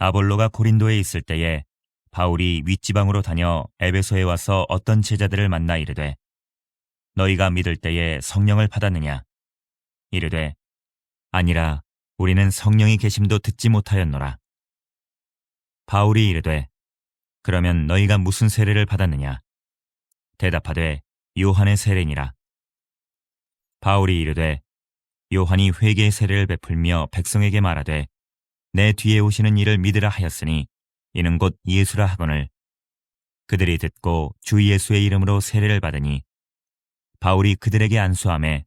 아볼로가 고린도에 있을 때에 바울이 윗지방으로 다녀 에베소에 와서 어떤 제자들을 만나 이르되 너희가 믿을 때에 성령을 받았느냐? 이르되 아니라 우리는 성령이 계심도 듣지 못하였노라. 바울이 이르되 그러면 너희가 무슨 세례를 받았느냐? 대답하되 요한의 세례니라. 바울이 이르되 요한이 회개의 세례를 베풀며 백성에게 말하되 내 뒤에 오시는 이를 믿으라 하였으니 이는 곧 예수라 하거늘 그들이 듣고 주 예수의 이름으로 세례를 받으니 바울이 그들에게 안수하매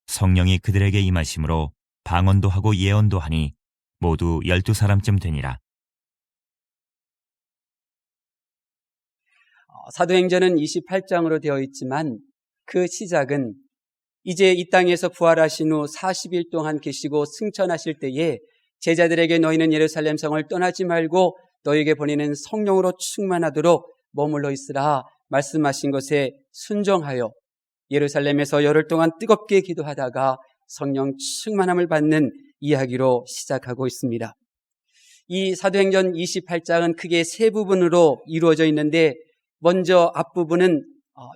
성령이 그들에게 임하심으로 방언도 하고 예언도 하니 모두 12사람쯤 되니라. 사도행전은 28장으로 되어 있지만 그 시작은 이제 이 땅에서 부활하신 후 40일 동안 계시고 승천하실 때에 제자들에게 너희는 예루살렘 성을 떠나지 말고 너희에게 보내는 성령으로 충만하도록 머물러 있으라 말씀하신 것에 순종하여 예루살렘에서 열흘 동안 뜨겁게 기도하다가 성령 충만함을 받는 이야기로 시작하고 있습니다. 이 사도행전 28장은 크게 세 부분으로 이루어져 있는데 먼저 앞부분은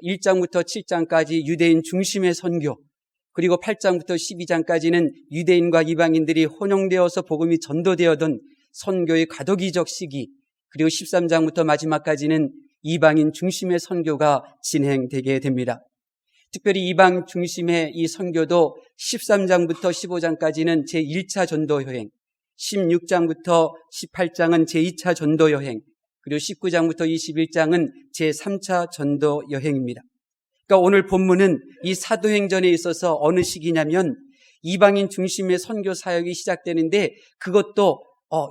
1장부터 7장까지 유대인 중심의 선교, 그리고 8장부터 12장까지는 유대인과 이방인들이 혼용되어서 복음이 전도되어던 선교의 과도기적 시기, 그리고 13장부터 마지막까지는 이방인 중심의 선교가 진행되게 됩니다. 특별히 이방 중심의 이 선교도 13장부터 15장까지는 제1차 전도여행, 16장부터 18장은 제2차 전도여행, 그리고 19장부터 21장은 제3차 전도여행입니다. 그러니까 오늘 본문은 이 사도행전에 있어서 어느 시기냐면 이방인 중심의 선교 사역이 시작되는데 그것도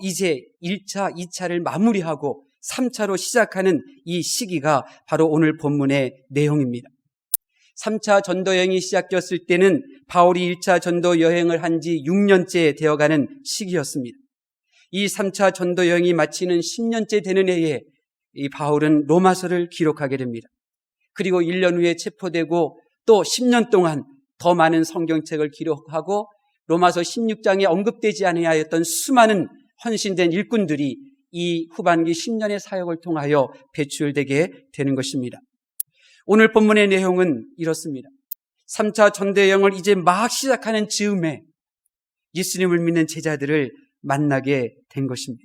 이제 1차, 2차를 마무리하고 3차로 시작하는 이 시기가 바로 오늘 본문의 내용입니다. 3차 전도여행이 시작되었을 때는 바울이 1차 전도여행을 한 지 6년째 되어가는 시기였습니다. 이 3차 전도여행이 마치는 10년째 되는 해에 이 바울은 로마서를 기록하게 됩니다. 그리고 1년 후에 체포되고 또 10년 동안 더 많은 성경책을 기록하고 로마서 16장에 언급되지 아니하였던 수많은 헌신된 일꾼들이 이 후반기 10년의 사역을 통하여 배출되게 되는 것입니다. 오늘 본문의 내용은 이렇습니다. 3차 전도여행을 이제 막 시작하는 즈음에 예수님을 믿는 제자들을 만나게 된 것입니다.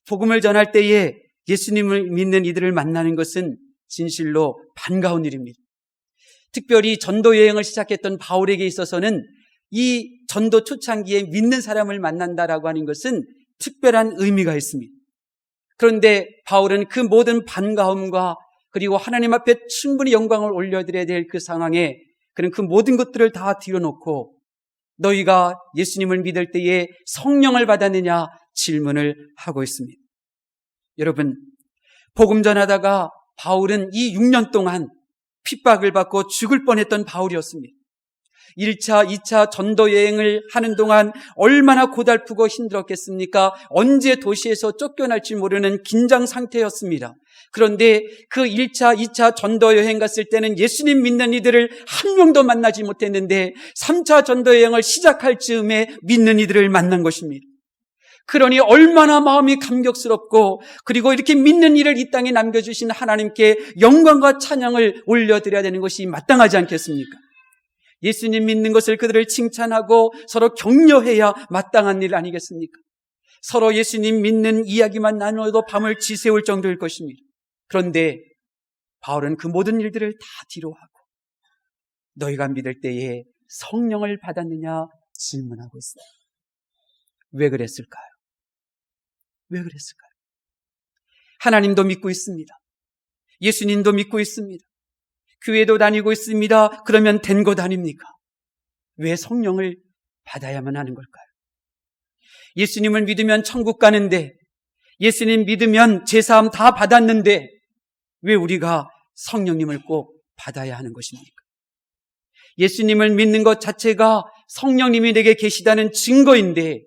복음을 전할 때에 예수님을 믿는 이들을 만나는 것은 진실로 반가운 일입니다. 특별히 전도여행을 시작했던 바울에게 있어서는 이 전도 초창기에 믿는 사람을 만난다라고 하는 것은 특별한 의미가 있습니다. 그런데 바울은 그 모든 반가움과 그리고 하나님 앞에 충분히 영광을 올려드려야 될 그 상황에 그는 그 모든 것들을 다 뒤로놓고 너희가 예수님을 믿을 때에 성령을 받았느냐 질문을 하고 있습니다. 여러분, 복음 전하다가 바울은 이 6년 동안 핍박을 받고 죽을 뻔했던 바울이었습니다. 1차, 2차 전도 여행을 하는 동안 얼마나 고달프고 힘들었겠습니까? 언제 도시에서 쫓겨날지 모르는 긴장 상태였습니다. 그런데 그 1차, 2차 전도 여행 갔을 때는 예수님 믿는 이들을 한 명도 만나지 못했는데 3차 전도 여행을 시작할 즈음에 믿는 이들을 만난 것입니다. 그러니 얼마나 마음이 감격스럽고 그리고 이렇게 믿는 이를 이 땅에 남겨주신 하나님께 영광과 찬양을 올려드려야 되는 것이 마땅하지 않겠습니까? 예수님 믿는 것을 그들을 칭찬하고 서로 격려해야 마땅한 일 아니겠습니까? 서로 예수님 믿는 이야기만 나누어도 밤을 지새울 정도일 것입니다. 그런데 바울은 그 모든 일들을 다 뒤로하고 너희가 믿을 때에 성령을 받았느냐 질문하고 있습니다. 왜 그랬을까요? 왜 그랬을까요? 하나님도 믿고 있습니다. 예수님도 믿고 있습니다. 교회도 다니고 있습니다. 그러면 된 것 아닙니까? 왜 성령을 받아야만 하는 걸까요? 예수님을 믿으면 천국 가는데, 예수님 믿으면 제사함 다 받았는데 왜 우리가 성령님을 꼭 받아야 하는 것입니까? 예수님을 믿는 것 자체가 성령님이 내게 계시다는 증거인데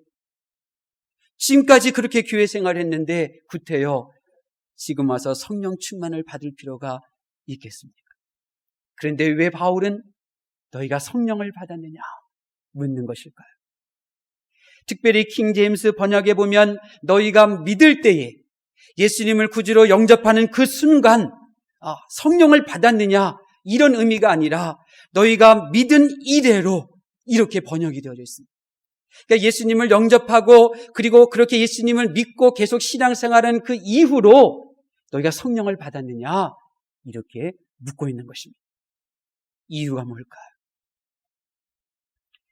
지금까지 그렇게 교회 생활했는데 구태여 지금 와서 성령 충만을 받을 필요가 있겠습니까? 그런데 왜 바울은 너희가 성령을 받았느냐 묻는 것일까요? 특별히 킹 제임스 번역에 보면 너희가 믿을 때에 예수님을 구주로 영접하는 그 순간 성령을 받았느냐 이런 의미가 아니라 너희가 믿은 이래로 이렇게 번역이 되어져 있습니다. 그러니까 예수님을 영접하고 그리고 그렇게 예수님을 믿고 계속 신앙생활하는 그 이후로 너희가 성령을 받았느냐 이렇게 묻고 있는 것입니다. 이유가 뭘까요?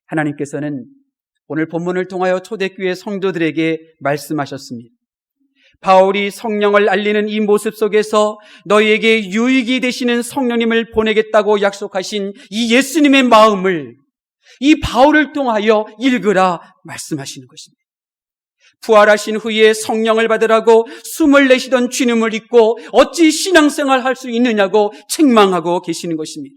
하나님께서는 오늘 본문을 통하여 초대교회 성도들에게 말씀하셨습니다. 바울이 성령을 알리는 이 모습 속에서 너희에게 유익이 되시는 성령님을 보내겠다고 약속하신 이 예수님의 마음을 이 바울을 통하여 읽으라 말씀하시는 것입니다. 부활하신 후에 성령을 받으라고 숨을 내쉬던 쥐눈을 잊고 어찌 신앙생활 할 수 있느냐고 책망하고 계시는 것입니다.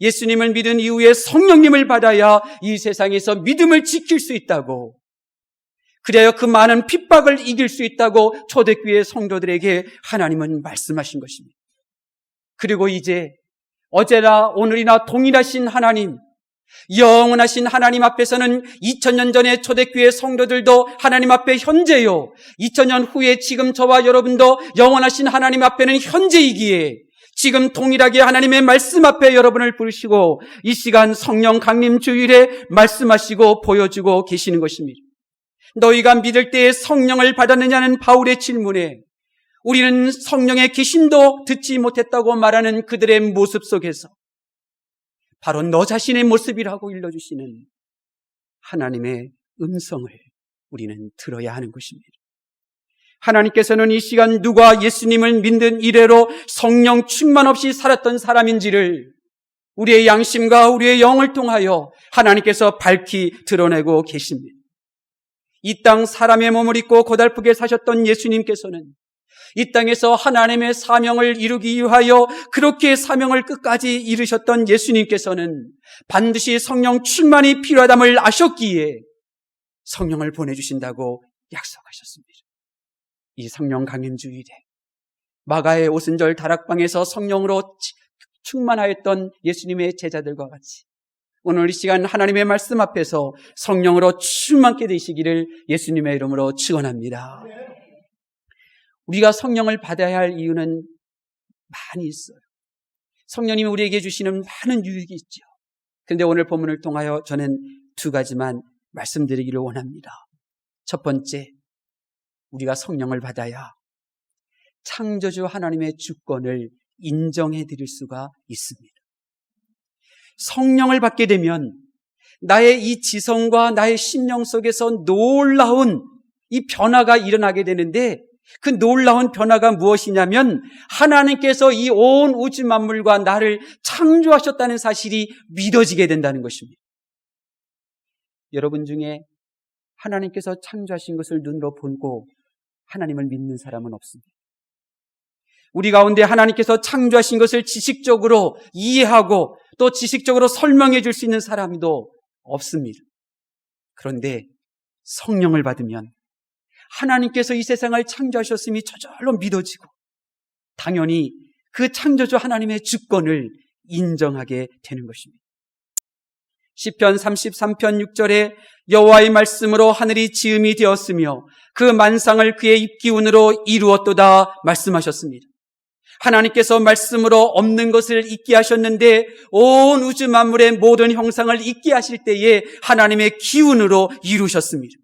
예수님을 믿은 이후에 성령님을 받아야 이 세상에서 믿음을 지킬 수 있다고, 그래야 그 많은 핍박을 이길 수 있다고 초대교회 성도들에게 하나님은 말씀하신 것입니다. 그리고 이제 어제나 오늘이나 동일하신 하나님, 영원하신 하나님 앞에서는 2000년 전에 초대교회 성도들도 하나님 앞에 현재요, 2000년 후에 지금 저와 여러분도 영원하신 하나님 앞에는 현재이기에 지금 동일하게 하나님의 말씀 앞에 여러분을 부르시고 이 시간 성령 강림 주일에 말씀하시고 보여주고 계시는 것입니다. 너희가 믿을 때에 성령을 받았느냐는 바울의 질문에 우리는 성령의 계심도 듣지 못했다고 말하는 그들의 모습 속에서 바로 너 자신의 모습이라고 일러주시는 하나님의 음성을 우리는 들어야 하는 것입니다. 하나님께서는 이 시간 누가 예수님을 믿는 이래로 성령 충만 없이 살았던 사람인지를 우리의 양심과 우리의 영을 통하여 하나님께서 밝히 드러내고 계십니다. 이 땅 사람의 몸을 입고 고달프게 사셨던 예수님께서는 이 땅에서 하나님의 사명을 이루기 위하여 그렇게 사명을 끝까지 이루셨던 예수님께서는 반드시 성령 충만이 필요하담을 아셨기에 성령을 보내주신다고 약속하셨습니다. 이 성령 강림 주일에 마가의 오순절 다락방에서 성령으로 충만하였던 예수님의 제자들과 같이 오늘 이 시간 하나님의 말씀 앞에서 성령으로 충만케 되시기를 예수님의 이름으로 축원합니다. 우리가 성령을 받아야 할 이유는 많이 있어요. 성령님이 우리에게 주시는 많은 유익이 있죠. 그런데 오늘 본문을 통하여 저는 두 가지만 말씀드리기를 원합니다. 첫 번째, 우리가 성령을 받아야 창조주 하나님의 주권을 인정해 드릴 수가 있습니다. 성령을 받게 되면 나의 이 지성과 나의 심령 속에서 놀라운 이 변화가 일어나게 되는데 그 놀라운 변화가 무엇이냐면 하나님께서 이 온 우주 만물과 나를 창조하셨다는 사실이 믿어지게 된다는 것입니다. 여러분 중에 하나님께서 창조하신 것을 눈으로 보고 하나님을 믿는 사람은 없습니다. 우리 가운데 하나님께서 창조하신 것을 지식적으로 이해하고 또 지식적으로 설명해 줄 수 있는 사람도 없습니다. 그런데 성령을 받으면 하나님께서 이 세상을 창조하셨음이 저절로 믿어지고 당연히 그 창조주 하나님의 주권을 인정하게 되는 것입니다. 시편 33편 6절에 여호와의 말씀으로 하늘이 지음이 되었으며 그 만상을 그의 입기운으로 이루었도다 말씀하셨습니다. 하나님께서 말씀으로 없는 것을 있게 하셨는데 온 우주 만물의 모든 형상을 있게 하실 때에 하나님의 기운으로 이루셨습니다.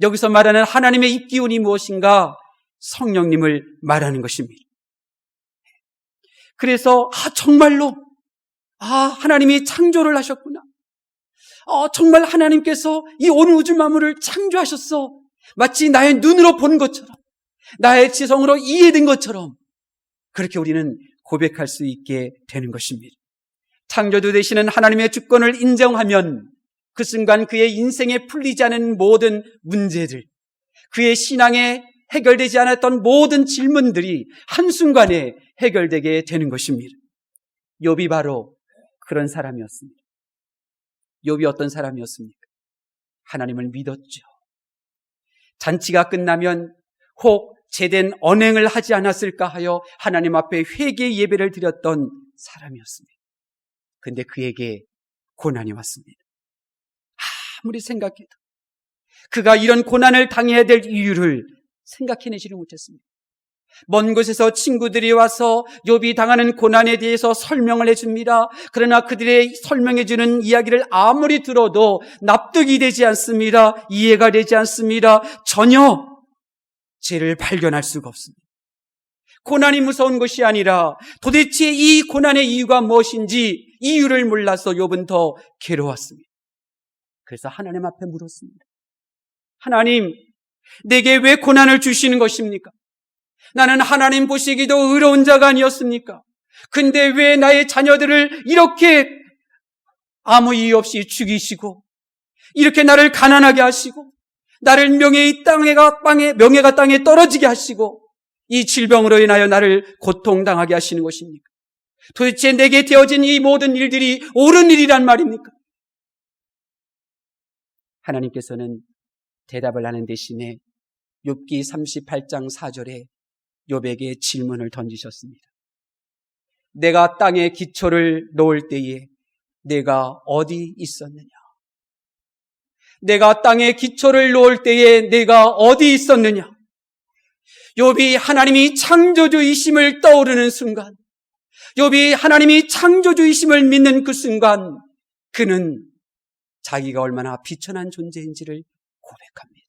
여기서 말하는 하나님의 입기운이 무엇인가? 성령님을 말하는 것입니다. 그래서 정말로 하나님이 창조를 하셨구나. 정말 하나님께서 이 온 우주 만물을 창조하셨어. 마치 나의 눈으로 본 것처럼 나의 지성으로 이해된 것처럼 그렇게 우리는 고백할 수 있게 되는 것입니다. 창조주 되시는 하나님의 주권을 인정하면 그 순간 그의 인생에 풀리지 않은 모든 문제들, 그의 신앙에 해결되지 않았던 모든 질문들이 한순간에 해결되게 되는 것입니다. 욥이 바로 그런 사람이었습니다. 욥이 어떤 사람이었습니까? 하나님을 믿었죠. 잔치가 끝나면 혹 제된 언행을 하지 않았을까 하여 하나님 앞에 회개 예배를 드렸던 사람이었습니다. 그런데 그에게 고난이 왔습니다. 아무리 생각해도 그가 이런 고난을 당해야 될 이유를 생각해내지를 못했습니다. 먼 곳에서 친구들이 와서 욥이 당하는 고난에 대해서 설명을 해줍니다. 그러나 그들의 설명해주는 이야기를 아무리 들어도 납득이 되지 않습니다. 이해가 되지 않습니다. 전혀 죄를 발견할 수가 없습니다. 고난이 무서운 것이 아니라 도대체 이 고난의 이유가 무엇인지 이유를 몰라서 욥은 더 괴로웠습니다. 그래서 하나님 앞에 물었습니다. 하나님, 내게 왜 고난을 주시는 것입니까? 나는 하나님 보시기도 의로운 자가 아니었습니까? 근데 왜 나의 자녀들을 이렇게 아무 이유 없이 죽이시고 이렇게 나를 가난하게 하시고 나를 명예가 땅에 떨어지게 하시고 이 질병으로 인하여 나를 고통당하게 하시는 것입니까? 도대체 내게 되어진 이 모든 일들이 옳은 일이란 말입니까? 하나님께서는 대답을 하는 대신에 욥기 38장 4절에 욥에게 질문을 던지셨습니다. 내가 땅에 기초를 놓을 때에 내가 어디 있었느냐? 내가 땅에 기초를 놓을 때에 내가 어디 있었느냐? 욥이 하나님이 창조주이심을 떠오르는 순간, 욥이 하나님이 창조주이심을 믿는 그 순간, 그는 자기가 얼마나 비천한 존재인지를 고백합니다.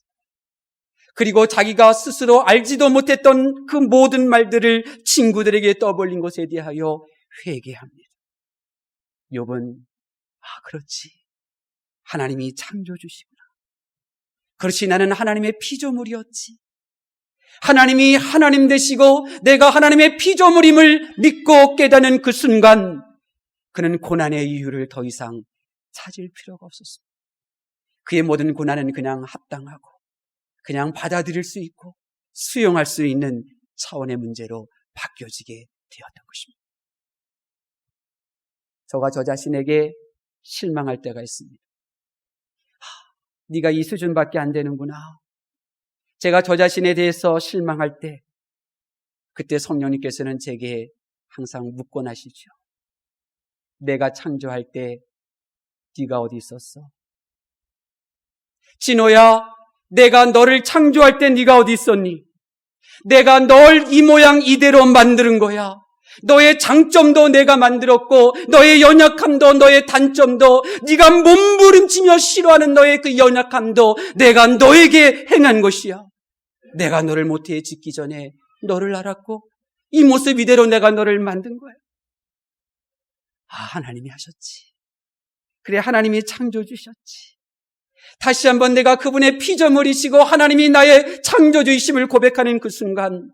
그리고 자기가 스스로 알지도 못했던 그 모든 말들을 친구들에게 떠벌린 것에 대하여 회개합니다. 욥은 그렇지. 하나님이 창조주시구나. 그렇지, 나는 하나님의 피조물이었지. 하나님이 하나님 되시고 내가 하나님의 피조물임을 믿고 깨닫는 그 순간 그는 고난의 이유를 더 이상 찾을 필요가 없었습니다. 그의 모든 고난은 그냥 합당하고 그냥 받아들일 수 있고 수용할 수 있는 차원의 문제로 바뀌어지게 되었던 것입니다. 저가 저 자신에게 실망할 때가 있습니다. 네가 이 수준밖에 안 되는구나. 제가 저 자신에 대해서 실망할 때 그때 성령님께서는 제게 항상 묻곤 하시죠. 내가 창조할 때 네가 어디 있었어? 진호야, 내가 너를 창조할 때 네가 어디 있었니? 내가 널 이 모양 이대로 만드는 거야. 너의 장점도 내가 만들었고 너의 연약함도 너의 단점도 네가 몸부림치며 싫어하는 너의 그 연약함도 내가 너에게 행한 것이야. 내가 너를 모태에 짓기 전에 너를 알았고 이 모습 이대로 내가 너를 만든 거야. 하나님이 하셨지. 그래, 하나님이 창조주셨지. 다시 한번 내가 그분의 피조물이시고 하나님이 나의 창조주이심을 고백하는 그 순간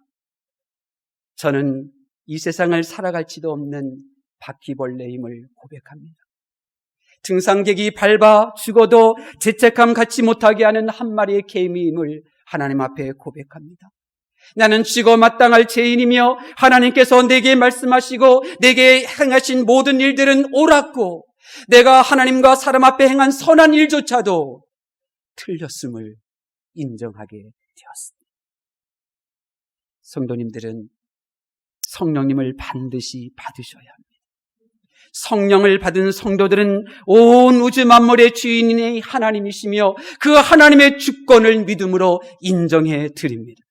저는 이 세상을 살아갈지도 없는 바퀴벌레임을 고백합니다. 등산객이 밟아 죽어도 죄책감 갖지 못하게 하는 한 마리의 개미임을 하나님 앞에 고백합니다. 나는 죽어 마땅할 죄인이며 하나님께서 내게 말씀하시고 내게 행하신 모든 일들은 옳았고 내가 하나님과 사람 앞에 행한 선한 일조차도 틀렸음을 인정하게 되었습니다. 성도님들은 성령님을 반드시 받으셔야 합니다. 성령을 받은 성도들은 온 우주 만물의 주인이 하나님이시며 그 하나님의 주권을 믿음으로 인정해 드립니다.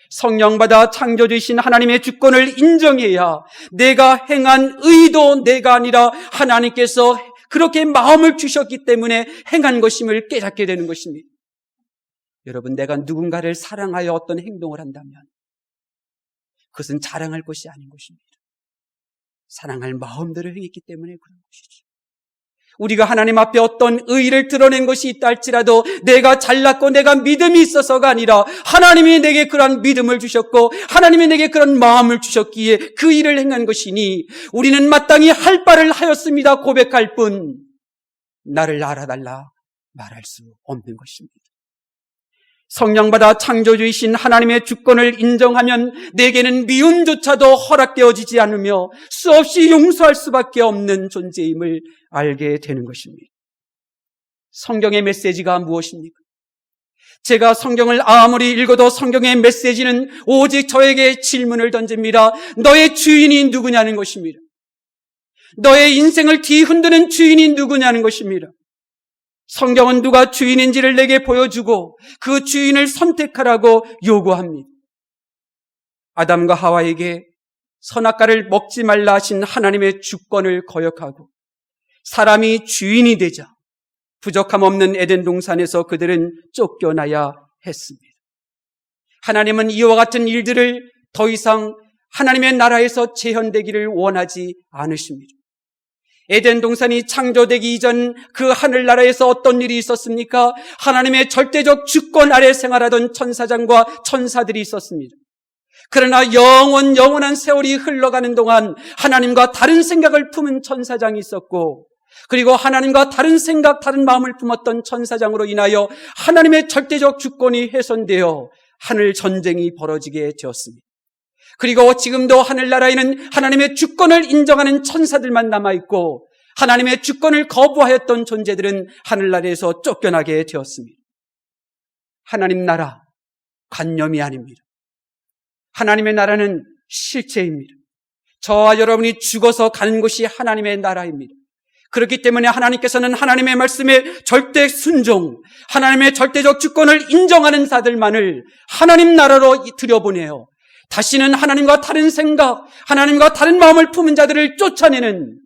성령 받아 창조주이신 하나님의 주권을 인정해야 내가 행한 의도 내가 아니라 하나님께서 그렇게 마음을 주셨기 때문에 행한 것임을 깨닫게 되는 것입니다. 여러분, 내가 누군가를 사랑하여 어떤 행동을 한다면 그것은 자랑할 것이 아닌 것입니다. 사랑할 마음대로 행했기 때문에 그런 것이죠. 우리가 하나님 앞에 어떤 의의를 드러낸 것이 있다 할지라도 내가 잘났고 내가 믿음이 있어서가 아니라 하나님이 내게 그런 믿음을 주셨고 하나님이 내게 그런 마음을 주셨기에 그 일을 행한 것이니 우리는 마땅히 할 바를 하였습니다 고백할 뿐 나를 알아달라 말할 수 없는 것입니다. 성령받아 창조주이신 하나님의 주권을 인정하면 내게는 미움조차도 허락되어지지 않으며 수없이 용서할 수밖에 없는 존재임을 알게 되는 것입니다. 성경의 메시지가 무엇입니까? 제가 성경을 아무리 읽어도 성경의 메시지는 오직 저에게 질문을 던집니다. 너의 주인이 누구냐는 것입니다. 너의 인생을 뒤흔드는 주인이 누구냐는 것입니다. 성경은 누가 주인인지를 내게 보여주고 그 주인을 선택하라고 요구합니다. 아담과 하와에게 선악과를 먹지 말라 하신 하나님의 주권을 거역하고 사람이 주인이 되자 부족함 없는 에덴 동산에서 그들은 쫓겨나야 했습니다. 하나님은 이와 같은 일들을 더 이상 하나님의 나라에서 재현되기를 원하지 않으십니다. 에덴 동산이 창조되기 이전 그 하늘나라에서 어떤 일이 있었습니까? 하나님의 절대적 주권 아래 생활하던 천사장과 천사들이 있었습니다. 그러나 영원한 세월이 흘러가는 동안 하나님과 다른 생각을 품은 천사장이 있었고, 그리고 하나님과 다른 생각, 다른 마음을 품었던 천사장으로 인하여 하나님의 절대적 주권이 훼손되어 하늘 전쟁이 벌어지게 되었습니다. 그리고 지금도 하늘나라에는 하나님의 주권을 인정하는 천사들만 남아있고 하나님의 주권을 거부하였던 존재들은 하늘나라에서 쫓겨나게 되었습니다. 하나님 나라, 관념이 아닙니다. 하나님의 나라는 실체입니다. 저와 여러분이 죽어서 가는 곳이 하나님의 나라입니다. 그렇기 때문에 하나님께서는 하나님의 말씀에 절대 순종, 하나님의 절대적 주권을 인정하는 자들만을 하나님 나라로 들여보내요. 다시는 하나님과 다른 생각, 하나님과 다른 마음을 품은 자들을 쫓아내는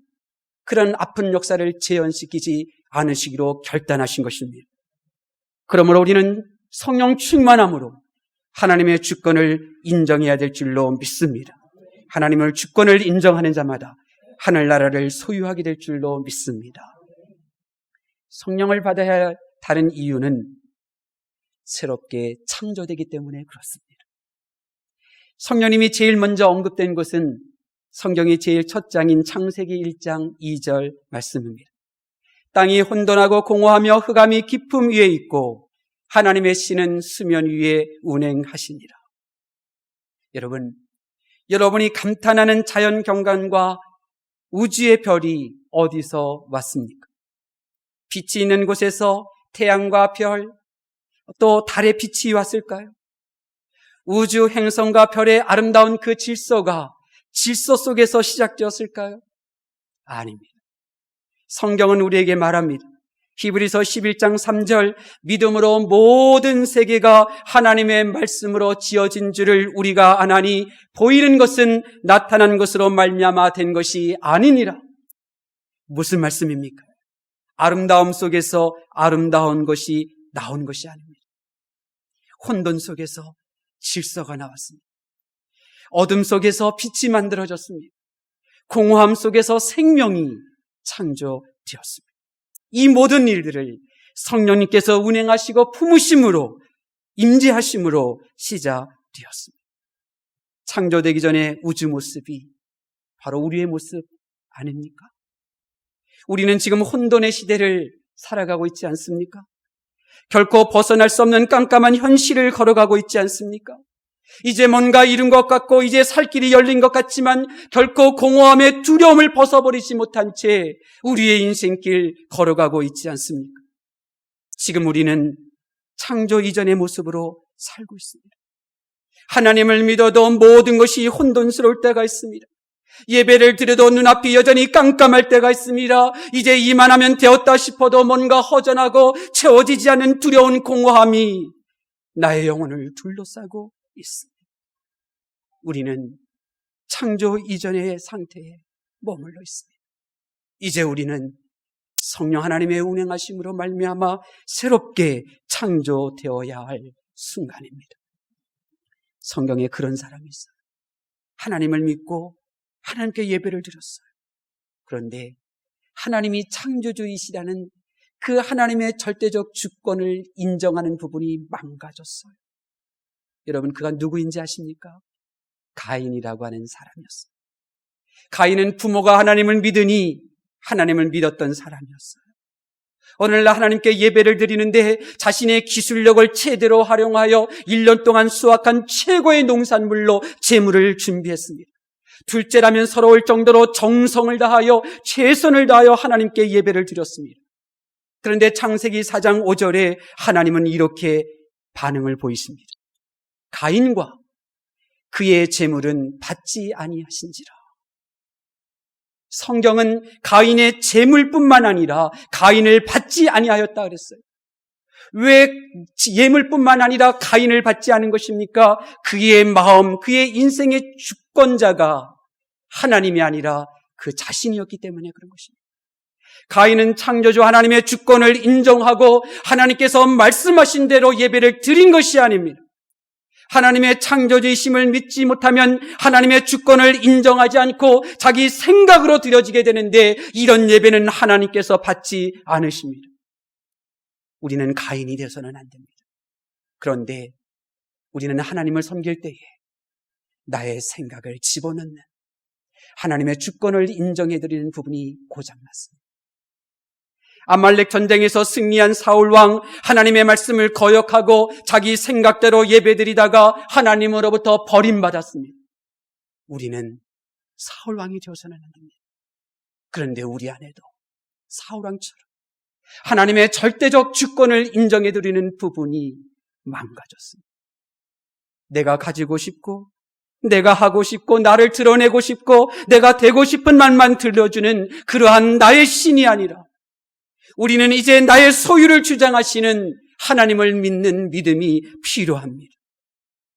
그런 아픈 역사를 재현시키지 않으시기로 결단하신 것입니다. 그러므로 우리는 성령 충만함으로 하나님의 주권을 인정해야 될 줄로 믿습니다. 하나님의 주권을 인정하는 자마다 하늘나라를 소유하게 될 줄로 믿습니다. 성령을 받아야 할 다른 이유는 새롭게 창조되기 때문에 그렇습니다. 성령님이 제일 먼저 언급된 것은 성경의 제일 첫 장인 창세기 1장 2절 말씀입니다. 땅이 혼돈하고 공허하며 흑암이 깊음 위에 있고 하나님의 신은 수면 위에 운행하시니라. 여러분이 감탄하는 자연 경관과 우주의 별이 어디서 왔습니까? 빛이 있는 곳에서 태양과 별, 또 달의 빛이 왔을까요? 우주 행성과 별의 아름다운 그 질서가 질서 속에서 시작되었을까요? 아닙니다. 성경은 우리에게 말합니다. 히브리서 11장 3절, 믿음으로 모든 세계가 하나님의 말씀으로 지어진 줄을 우리가 아나니 보이는 것은 나타난 것으로 말미암아 된 것이 아니니라. 무슨 말씀입니까? 아름다움 속에서 아름다운 것이 나온 것이 아닙니다. 혼돈 속에서 질서가 나왔습니다. 어둠 속에서 빛이 만들어졌습니다. 공허함 속에서 생명이 창조되었습니다. 이 모든 일들을 성령님께서 운행하시고 품으심으로, 임재하심으로 시작되었습니다. 창조되기 전에 우주 모습이 바로 우리의 모습 아닙니까? 우리는 지금 혼돈의 시대를 살아가고 있지 않습니까? 결코 벗어날 수 없는 깜깜한 현실을 걸어가고 있지 않습니까? 이제 뭔가 이룬 것 같고 이제 살 길이 열린 것 같지만 결코 공허함의 두려움을 벗어버리지 못한 채 우리의 인생길 걸어가고 있지 않습니까? 지금 우리는 창조 이전의 모습으로 살고 있습니다. 하나님을 믿어도 모든 것이 혼돈스러울 때가 있습니다. 예배를 드려도 눈앞이 여전히 깜깜할 때가 있습니다. 이제 이만하면 되었다 싶어도 뭔가 허전하고 채워지지 않는 두려운 공허함이 나의 영혼을 둘러싸고 있습니다. 우리는 창조 이전의 상태에 머물러 있습니다. 이제 우리는 성령 하나님의 운행하심으로 말미암아 새롭게 창조되어야 할 순간입니다. 성경에 그런 사람이 있어요. 하나님을 믿고 하나님께 예배를 드렸어요. 그런데 하나님이 창조주이시라는 그 하나님의 절대적 주권을 인정하는 부분이 망가졌어요. 여러분, 그가 누구인지 아십니까? 가인이라고 하는 사람이었어요. 가인은 부모가 하나님을 믿으니 하나님을 믿었던 사람이었어요. 오늘날 하나님께 예배를 드리는데 자신의 기술력을 최대로 활용하여 1년 동안 수확한 최고의 농산물로 제물을 준비했습니다. 둘째라면 서러울 정도로 정성을 다하여 최선을 다하여 하나님께 예배를 드렸습니다. 그런데 창세기 4장 5절에 하나님은 이렇게 반응을 보이십니다. 가인과 그의 제물은 받지 아니하신지라. 성경은 가인의 재물뿐만 아니라 가인을 받지 아니하였다 그랬어요. 왜 예물뿐만 아니라 가인을 받지 않은 것입니까? 그의 마음, 그의 인생의 주권자가 하나님이 아니라 그 자신이었기 때문에 그런 것입니다. 가인은 창조주 하나님의 주권을 인정하고 하나님께서 말씀하신 대로 예배를 드린 것이 아닙니다. 하나님의 창조주이심을 믿지 못하면 하나님의 주권을 인정하지 않고 자기 생각으로 드려지게 되는데 이런 예배는 하나님께서 받지 않으십니다. 우리는 가인이 되어서는 안 됩니다. 그런데 우리는 하나님을 섬길 때에 나의 생각을 집어넣는 하나님의 주권을 인정해드리는 부분이 고장났습니다. 아말렉 전쟁에서 승리한 사울 왕, 하나님의 말씀을 거역하고 자기 생각대로 예배드리다가 하나님으로부터 버림받았습니다. 우리는 사울 왕이 되어서는 안 됩니다. 그런데 우리 안에도 사울 왕처럼 하나님의 절대적 주권을 인정해드리는 부분이 망가졌습니다. 내가 가지고 싶고 내가 하고 싶고 나를 드러내고 싶고 내가 되고 싶은 말만 들려주는 그러한 나의 신이 아니라 우리는 이제 나의 소유를 주장하시는 하나님을 믿는 믿음이 필요합니다.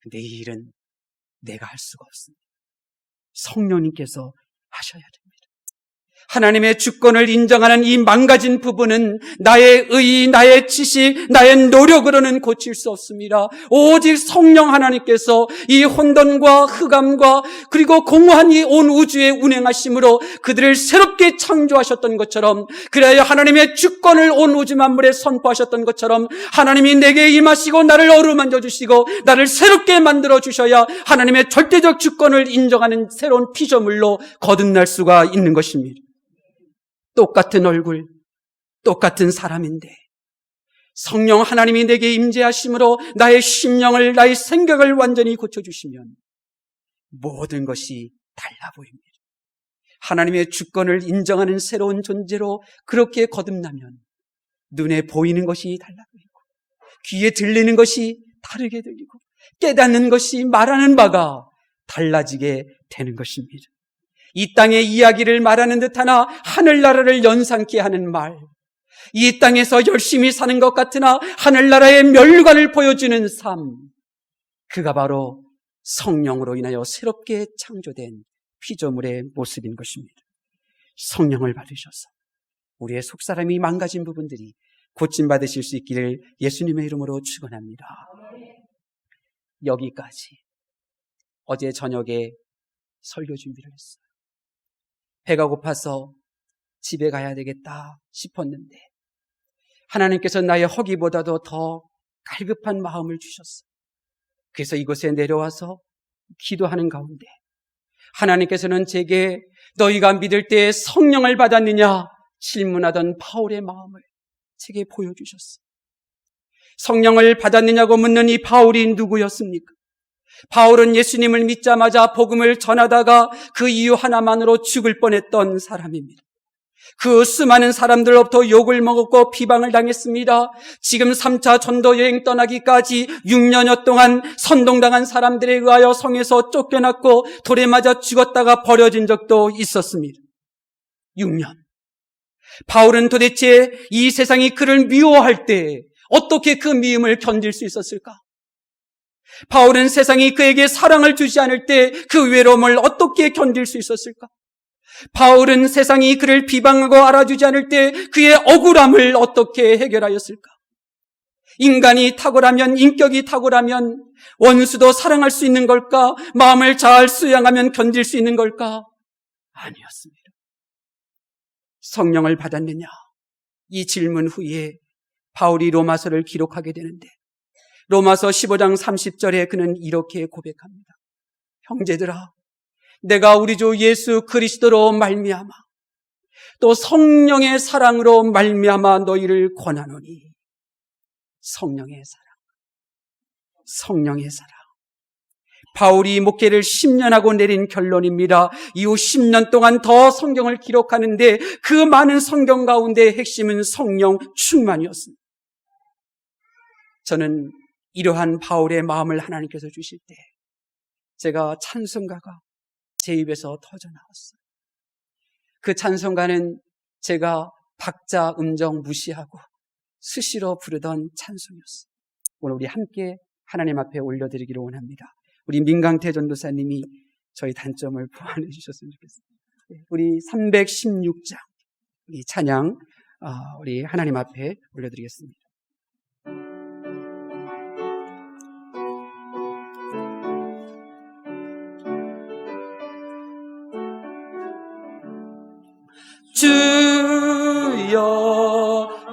그런데 이 일은 내가 할 수가 없습니다. 성령님께서 하셔야 됩니다. 하나님의 주권을 인정하는 이 망가진 부분은 나의 의, 나의 지식, 나의 노력으로는 고칠 수 없습니다. 오직 성령 하나님께서 이 혼돈과 흑암과 그리고 공허한 이 온 우주에 운행하심으로 그들을 새롭게 창조하셨던 것처럼, 그래야 하나님의 주권을 온 우주 만물에 선포하셨던 것처럼 하나님이 내게 임하시고 나를 어루만져 주시고 나를 새롭게 만들어 주셔야 하나님의 절대적 주권을 인정하는 새로운 피조물로 거듭날 수가 있는 것입니다. 똑같은 얼굴, 똑같은 사람인데 성령 하나님이 내게 임재하심으로 나의 심령을, 나의 생각을 완전히 고쳐주시면 모든 것이 달라 보입니다. 하나님의 주권을 인정하는 새로운 존재로 그렇게 거듭나면 눈에 보이는 것이 달라 보이고 귀에 들리는 것이 다르게 들리고 깨닫는 것이 말하는 바가 달라지게 되는 것입니다. 이 땅의 이야기를 말하는 듯하나 하늘나라를 연상케 하는 말, 이 땅에서 열심히 사는 것 같으나 하늘나라의 멸관을 보여주는 삶, 그가 바로 성령으로 인하여 새롭게 창조된 피조물의 모습인 것입니다. 성령을 받으셔서 우리의 속사람이 망가진 부분들이 고침받으실 수 있기를 예수님의 이름으로 축원합니다. 여기까지 어제 저녁에 설교 준비를 했어요. 배가 고파서 집에 가야 되겠다 싶었는데 하나님께서 나의 허기보다도 더 갈급한 마음을 주셨어요. 그래서 이곳에 내려와서 기도하는 가운데 하나님께서는 제게 너희가 믿을 때 성령을 받았느냐 질문하던 바울의 마음을 제게 보여주셨어요. 성령을 받았느냐고 묻는 이 바울이 누구였습니까? 바울은 예수님을 믿자마자 복음을 전하다가 그 이유 하나만으로 죽을 뻔했던 사람입니다. 그 수많은 사람들로부터 욕을 먹었고 비방을 당했습니다. 지금 3차 전도 여행 떠나기까지 6년여 동안 선동당한 사람들에 의하여 성에서 쫓겨났고 돌에 맞아 죽었다가 버려진 적도 있었습니다. 6년. 바울은 도대체 이 세상이 그를 미워할 때 어떻게 그 미움을 견딜 수 있었을까? 바울은 세상이 그에게 사랑을 주지 않을 때 그 외로움을 어떻게 견딜 수 있었을까? 바울은 세상이 그를 비방하고 알아주지 않을 때 그의 억울함을 어떻게 해결하였을까? 인간이 탁월하면, 인격이 탁월하면 원수도 사랑할 수 있는 걸까? 마음을 잘 수양하면 견딜 수 있는 걸까? 아니었습니다. 성령을 받았느냐? 이 질문 후에 바울이 로마서를 기록하게 되는데 로마서 15장 30절에 그는 이렇게 고백합니다. 형제들아, 내가 우리 주 예수 그리스도로 말미암아 또 성령의 사랑으로 말미암아 너희를 권하노니. 성령의 사랑, 성령의 사랑. 바울이 목회를 10년 하고 내린 결론입니다. 이후 10년 동안 더 성경을 기록하는데 그 많은 성경 가운데 핵심은 성령 충만이었습니다. 저는 이러한 바울의 마음을 하나님께서 주실 때 제가 찬송가가 제 입에서 터져나왔어요. 그 찬송가는 제가 박자 음정 무시하고 수시로 부르던 찬송이었어요. 오늘 우리 함께 하나님 앞에 올려드리기를 원합니다. 우리 민강태 전도사님이 저희 단점을 보완해 주셨으면 좋겠습니다. 우리 316장 우리 찬양 우리 하나님 앞에 올려드리겠습니다. 주여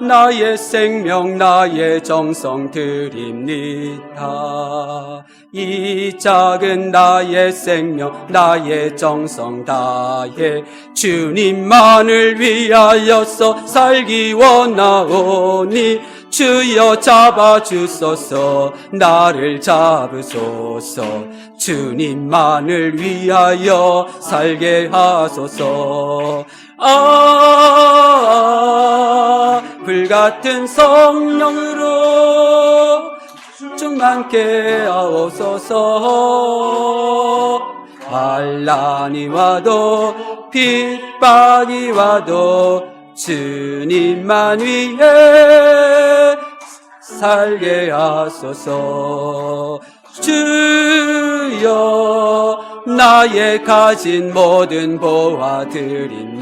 나의 생명 나의 정성 드립니다. 이 작은 나의 생명 나의 정성 다해 주님만을 위하여서 살기 원하오니 주여 잡아주소서 나를 잡으소서 주님만을 위하여 살게 하소서. 불같은 성령으로 충만케 하옵소서. 환난이 와도 핍박이 와도 주님만 위해 살게 하소서. 주여 나의 가진 모든 보아드립니다.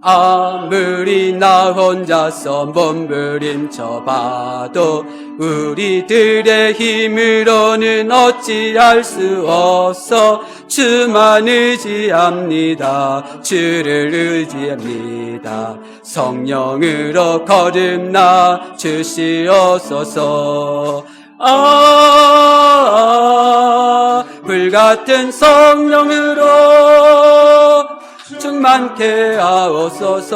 아무리 나 혼자서 몸부림쳐봐도 우리들의 힘으로는 어찌할 수 없어 주만 의지합니다. 주를 의지합니다. 성령으로 거듭나 주시옵소서. 불같은 성령으로 충만케 하옵소서.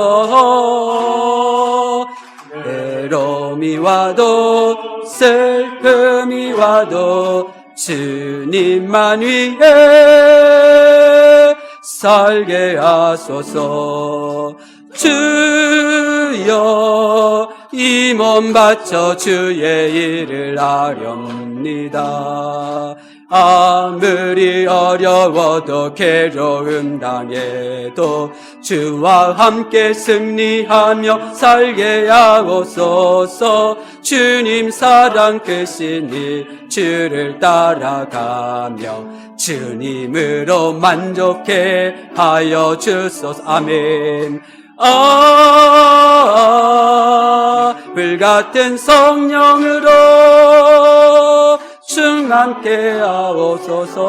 외로움이 와도 슬픔이 와도 주님만 위해 살게 하소서. 주여 이 몸 바쳐 주의 일을 하렵니다. 아무리 어려워도 괴로움 당해도 주와 함께 승리하며 살게 하옵소서. 주님 사랑 크시니 주를 따라가며 주님으로 만족해 하여 주소서. 아멘. 불같은 성령으로 충만케 하옵소서.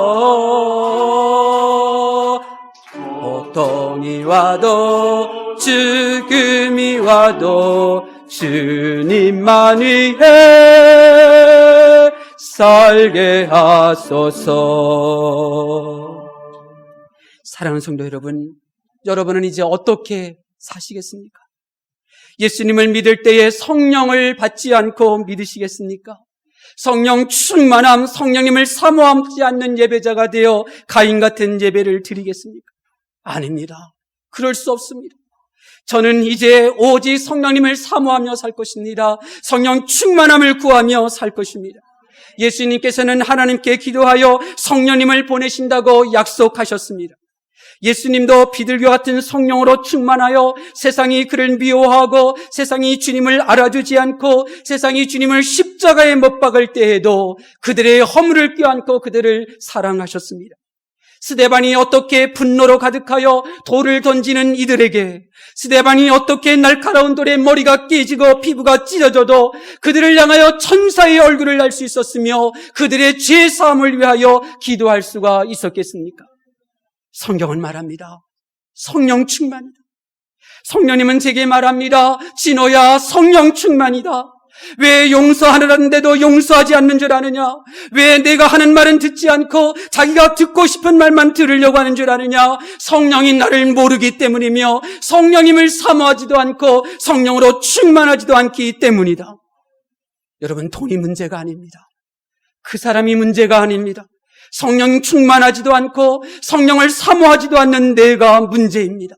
고통이 와도 죽음이 와도 주님만 위해 살게 하소서. 사랑하는 성도 여러분, 여러분은 이제 어떻게 사시겠습니까? 예수님을 믿을 때에 성령을 받지 않고 믿으시겠습니까? 성령 충만함, 성령님을 사모하지 않는 예배자가 되어 가인 같은 예배를 드리겠습니까? 아닙니다. 그럴 수 없습니다. 저는 이제 오직 성령님을 사모하며 살 것입니다. 성령 충만함을 구하며 살 것입니다. 예수님께서는 하나님께 기도하여 성령님을 보내신다고 약속하셨습니다. 예수님도 비둘기 같은 성령으로 충만하여 세상이 그를 미워하고 세상이 주님을 알아주지 않고 세상이 주님을 십자가에 못 박을 때에도 그들의 허물을 껴안고 그들을 사랑하셨습니다. 스데반이 어떻게 분노로 가득하여 돌을 던지는 이들에게, 스데반이 어떻게 날카로운 돌에 머리가 깨지고 피부가 찢어져도 그들을 향하여 천사의 얼굴을 알 수 있었으며 그들의 죄 사함을 위하여 기도할 수가 있었겠습니까? 성경은 말합니다. 성령 충만이다. 성령님은 제게 말합니다. 진호야, 성령 충만이다. 왜 용서하라는데도 용서하지 않는 줄 아느냐? 왜 내가 하는 말은 듣지 않고 자기가 듣고 싶은 말만 들으려고 하는 줄 아느냐? 성령이 나를 모르기 때문이며 성령님을 사모하지도 않고 성령으로 충만하지도 않기 때문이다. 여러분, 돈이 문제가 아닙니다. 그 사람이 문제가 아닙니다. 성령 충만하지도 않고 성령을 사모하지도 않는 내가 문제입니다.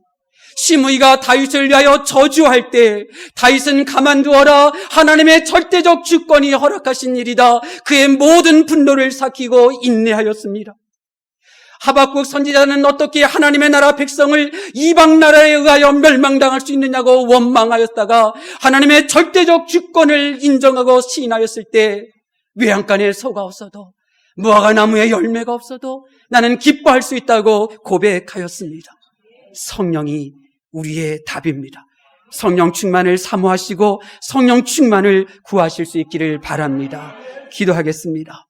시므이가 다윗을 위하여 저주할 때 다윗은 가만두어라, 하나님의 절대적 주권이 허락하신 일이다. 그의 모든 분노를 삭히고 인내하였습니다. 하박국 선지자는 어떻게 하나님의 나라 백성을 이방 나라에 의하여 멸망당할 수 있느냐고 원망하였다가 하나님의 절대적 주권을 인정하고 시인하였을 때 외양간에 소가 없어도 무화과 나무에 열매가 없어도 나는 기뻐할 수 있다고 고백하였습니다. 성령이 우리의 답입니다. 성령 충만을 사모하시고 성령 충만을 구하실 수 있기를 바랍니다. 기도하겠습니다.